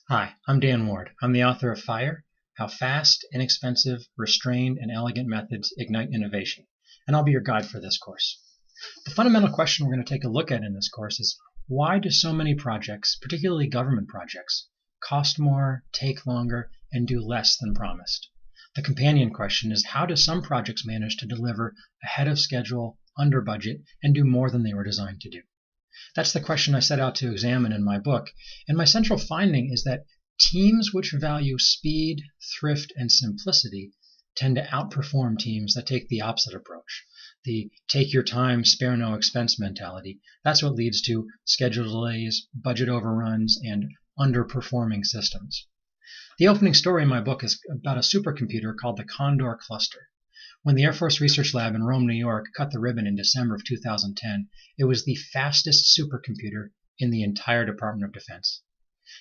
Hi, I'm Dan Ward. I'm the author of FIRE, How Fast, Inexpensive, Restrained, and Elegant Methods Ignite Innovation, and I'll be your guide for this course. The fundamental question we're going to take a look at in this course is, why do so many projects, particularly government projects, cost more, take longer, and do less than promised? The companion question is, how do some projects manage to deliver ahead of schedule, under budget, and do more than they were designed to do? That's the question I set out to examine in my book, and my central finding is that teams which value speed, thrift, and simplicity tend to outperform teams that take the opposite approach. The take your time, spare no expense mentality. That's what leads to schedule delays, budget overruns, and underperforming systems. The opening story in my book is about a supercomputer called the Condor Cluster. When the Air Force Research Lab in Rome, New York cut the ribbon in December of 2010, it was the fastest supercomputer in the entire Department of Defense.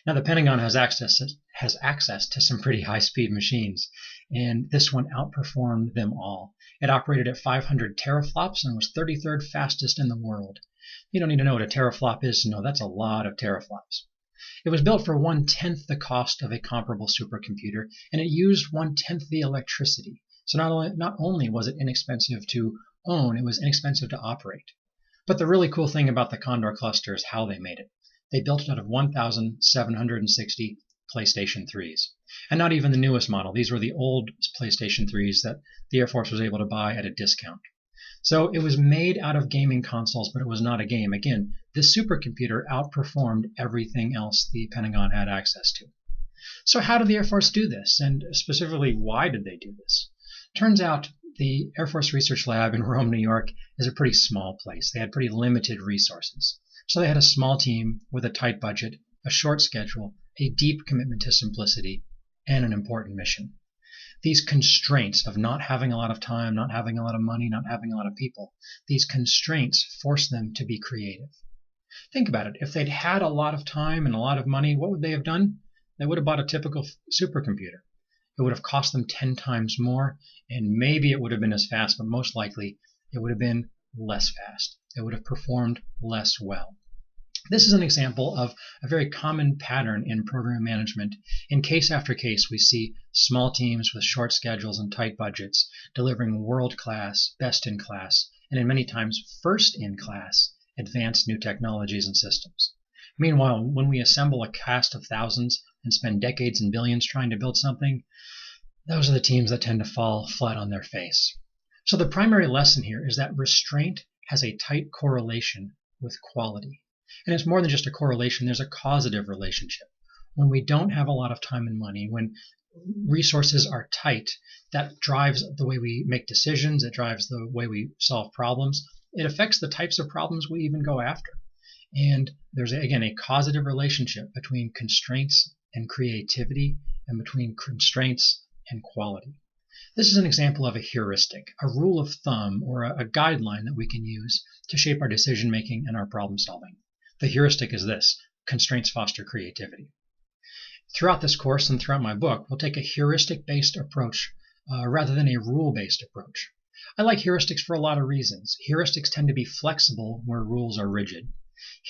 Now, the Pentagon has access to some pretty high-speed machines, and this one outperformed them all. It operated at 500 teraflops and was 33rd fastest in the world. You don't need to know what a teraflop is to know that's a lot of teraflops. It was built for 1/10 the cost of a comparable supercomputer, and it used 1/10 the electricity. So not only was it inexpensive to own, it was inexpensive to operate. But the really cool thing about the Condor cluster is how they made it. They built it out of 1,760 PlayStation 3s. And not even the newest model. These were the old PlayStation 3s that the Air Force was able to buy at a discount. So it was made out of gaming consoles, but it was not a game. Again, this supercomputer outperformed everything else the Pentagon had access to. So how did the Air Force do this? And specifically, why did they do this? Turns out the Air Force Research Lab in Rome, New York is a pretty small place. They had pretty limited resources. So they had a small team with a tight budget, a short schedule, a deep commitment to simplicity, and an important mission. These constraints of not having a lot of time, not having a lot of money, not having a lot of people, these constraints force them to be creative. Think about it. If they'd had a lot of time and a lot of money, what would they have done? They would have bought a typical supercomputer. It would have cost them 10 times more, and maybe it would have been as fast, but most likely it would have been less fast. It would have performed less well. This is an example of a very common pattern in program management. In case after case, we see small teams with short schedules and tight budgets delivering world-class, best-in-class, and in many times first-in-class advanced new technologies and systems. Meanwhile, when we assemble a cast of thousands and spend decades and billions trying to build something, those are the teams that tend to fall flat on their face. So the primary lesson here is that restraint has a tight correlation with quality. And it's more than just a correlation, there's a causative relationship. When we don't have a lot of time and money, when resources are tight, that drives the way we make decisions, it drives the way we solve problems. It affects the types of problems we even go after. And there's, again, a causative relationship between constraints and creativity and between constraints and quality. This is an example of a heuristic, a rule of thumb, or a guideline that we can use to shape our decision making and our problem solving. The heuristic is this: constraints foster creativity. Throughout this course and throughout my book, we'll take a heuristic-based approach rather than a rule-based approach. I like heuristics for a lot of reasons. Heuristics tend to be flexible where rules are rigid.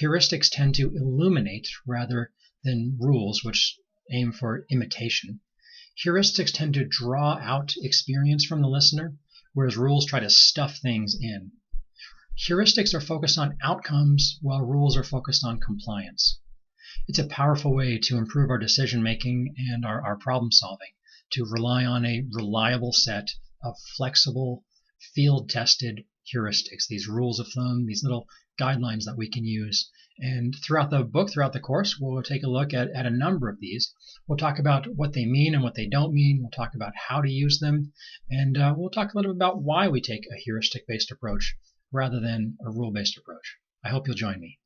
Heuristics tend to illuminate rather than rules, which aim for imitation. Heuristics tend to draw out experience from the listener, whereas rules try to stuff things in. Heuristics are focused on outcomes, while rules are focused on compliance. It's a powerful way to improve our decision-making and our problem-solving, to rely on a reliable set of flexible, field-tested heuristics, these rules of thumb, these little guidelines that we can use. And throughout the book, throughout the course, we'll take a look at a number of these. We'll talk about what they mean and what they don't mean. We'll talk about how to use them. And we'll talk a little bit about why we take a heuristic-based approach rather than a rule-based approach. I hope you'll join me.